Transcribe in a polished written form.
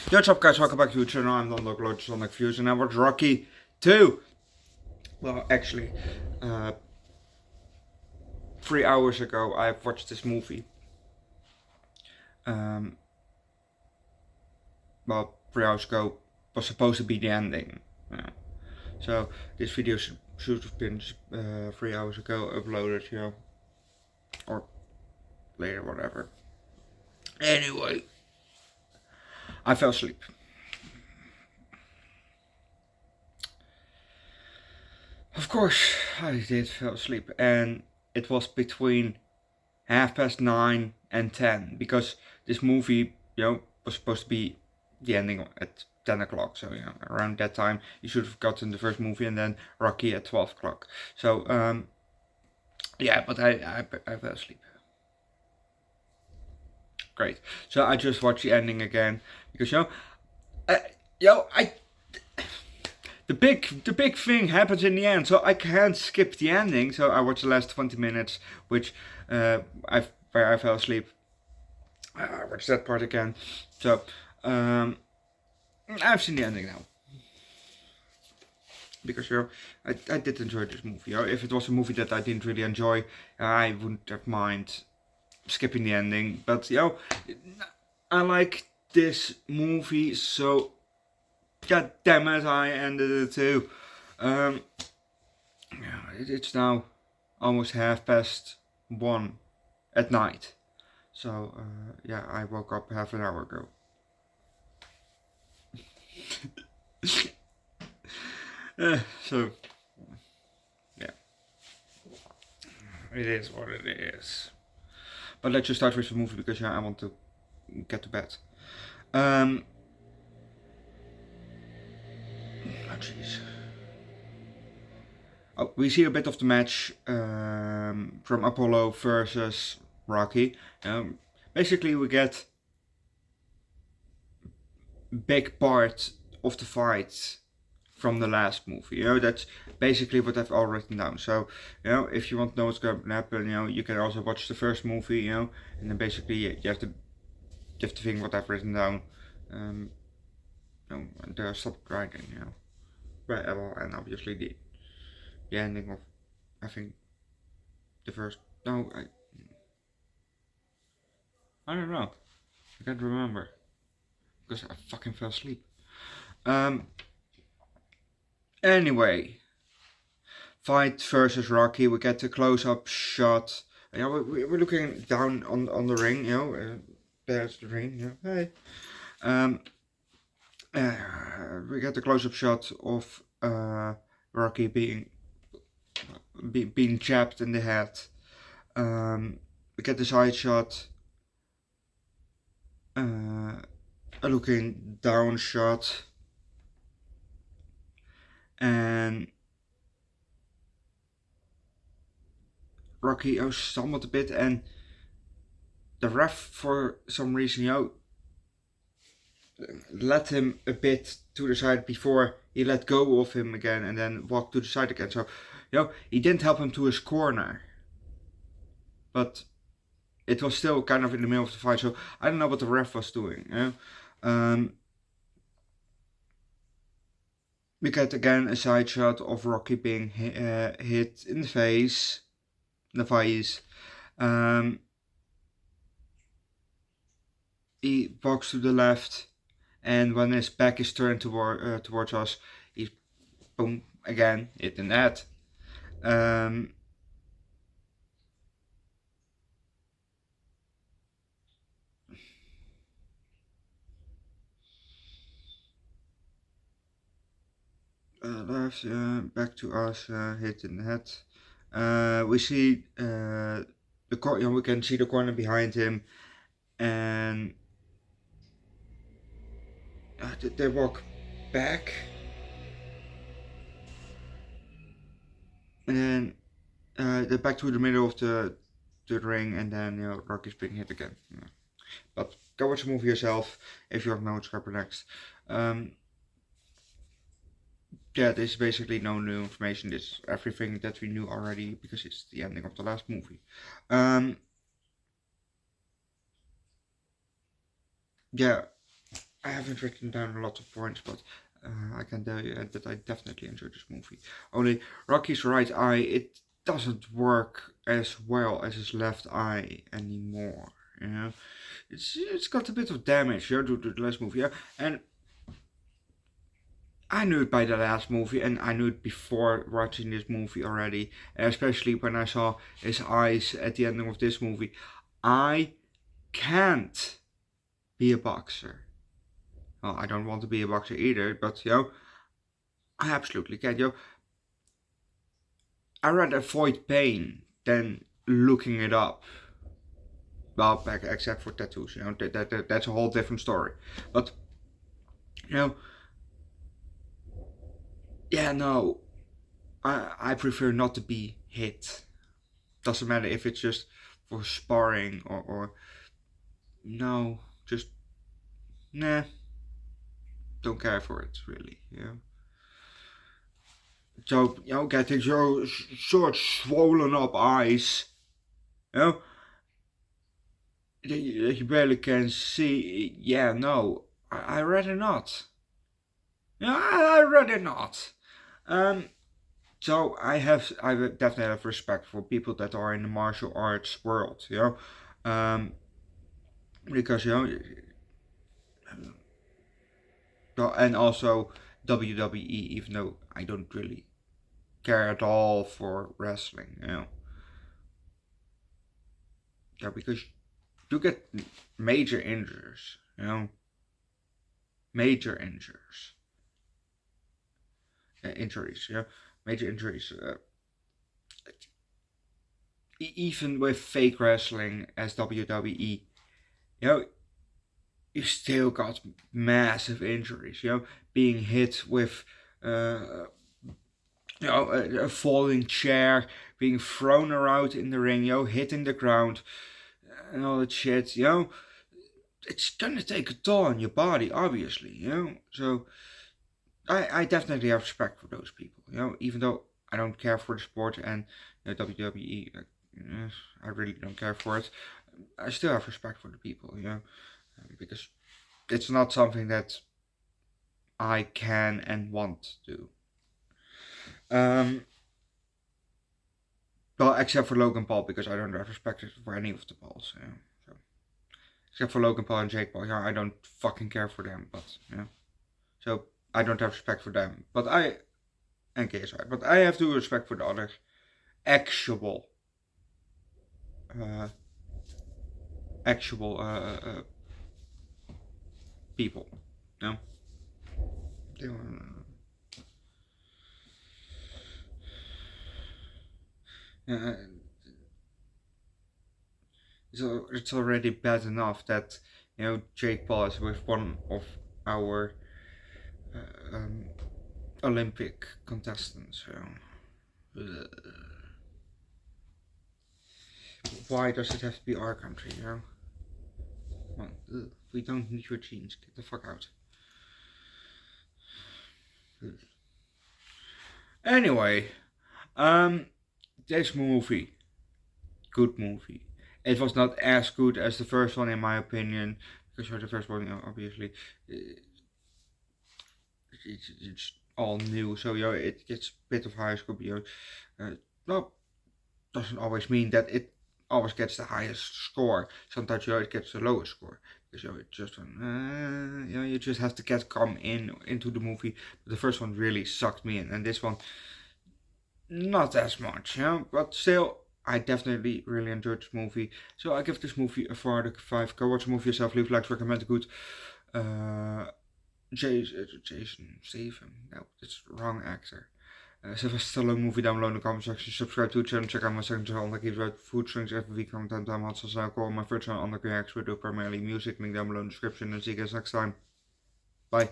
Yo, what's up guys, welcome back to the channel. I'm Underdog Reacts Views and I watched Rocky 2. Well, actually, 3 hours ago I watched this movie. Well, 3 hours ago was supposed to be the ending. So this video should have been 3 hours ago uploaded, you know, or later, whatever. Anyway, I fell asleep. Of course, I did fall asleep, and it was between 9:30 and 10, because this movie, you know, was supposed to be the ending at 10 o'clock. So, you know, around that time you should have gotten the first movie, and then Rocky at 12 o'clock. So, yeah, but I fell asleep. Great. So I just watched the ending again because, you know, the big thing happens in the end, so I can't skip the ending. So I watched the last 20 minutes, which where I fell asleep. I watched that part again. So I've seen the ending now. Because, you know, I did enjoy this movie. You know, if it was a movie that I didn't really enjoy, I wouldn't have mind skipping the ending. But, you know, I like this movie, so god damn it, I ended it too. It's now almost 1:30 at night. So, yeah, I woke up half an hour ago. So, yeah. It is what it is. But let's just start with the movie because, yeah, I want to get to bed. Oh, jeez. Oh, we see a bit of the match from Apollo versus Rocky. Basically, we get big part of the fight from the last movie. You know, that's basically what I've all written down. So, you know, if you want to know what's going to happen, you know, you can also watch the first movie, you know, and then basically you have to think what I've written down. You know, and stop grinding, you know. Right, well, and obviously the ending of, I think, the first. No, I don't know. I can't remember because I fucking fell asleep. Anyway, fight versus Rocky. We get the close-up shot. You know, we're looking down on the ring. You know, there's the ring. You know, hey. We get the close-up shot of Rocky being jabbed in the head. We get the side shot. A looking down shot. And Rocky stumbled a bit, and the ref, for some reason, you know, let him a bit to the side before he let go of him again and then walked to the side again. So, you know, he didn't help him to his corner. But it was still kind of in the middle of the fight, so I don't know what the ref was doing. You know? We get again a side shot of Rocky being hit in the face. He walks to the left, and when his back is turned towards us, he's boom again hit in the head. Left, back to us, hit in the head. We see the corner. You know, we can see the corner behind him, and they walk back, and then they're back to the middle of the ring, and then, you know, Rocky's being hit again. Yeah. But go watch the movie yourself if you want to know what's happening next. Yeah, this is basically no new information. This is everything that we knew already because it's the ending of the last movie. Yeah, I haven't written down a lot of points, but I can tell you that I definitely enjoyed this movie. Only Rocky's right eye, it doesn't work as well as his left eye anymore. You know, it's got a bit of damage, due to the last movie, and I knew it by the last movie, and I knew it before watching this movie already, especially when I saw his eyes at the ending of this movie. I can't be a boxer. Well, I don't want to be a boxer either, but I absolutely can't. I rather avoid pain than looking it up. Well, except for tattoos, that's a whole different story. But no, I prefer not to be hit. Doesn't matter if it's just for sparring or no, just nah. Don't care for it really, So getting so short, swollen up eyes, that you barely can see. Yeah, no, I rather not. I rather not. So I definitely have respect for people that are in the martial arts world, because and also WWE, even though I don't really care at all for wrestling, because you get major injuries, major injuries, major injuries. Even with fake wrestling as WWE, you still got massive injuries. Being hit with a falling chair, being thrown around in the ring, hitting the ground, and all that shit. It's gonna take a toll on your body, obviously. So I definitely have respect for those people. Even though I don't care for the sport and WWE, I really don't care for it. I still have respect for the people, because it's not something that I can and want to do. Well, except for Logan Paul, because I don't have respect for any of the Pauls. So. Except for Logan Paul and Jake Paul, I don't fucking care for them, but so I don't have respect for them. But and KSI, but I have to respect for the other actual people. So it's already bad enough that Jake Paul is with one of our Olympic contestants. Why does it have to be our country? Well, we don't need your genes. Get the fuck out. Anyway, this movie, good movie. It was not as good as the first one in my opinion, because the first one, obviously, it's all new, so it gets a bit of high score. Well, doesn't always mean that it always gets the highest score. Sometimes it gets the lowest score. Because it's just you just have to come into the movie. But the first one really sucked me in, and this one not as much, but still I definitely really enjoyed this movie. So I give this movie a 4 out of 5. Go watch the movie yourself, leave likes, recommend it good. Jason Statham, no, it's the wrong actor. Sylvester Stallone movie down below in the comment section. Subscribe to the channel, check out my second channel, Underdog Eats, about food drinks every week. Comment down below, zoals welkom. My first channel, Underdog Reacts, we do primarily music, link down below in the description. And see you guys next time. Bye.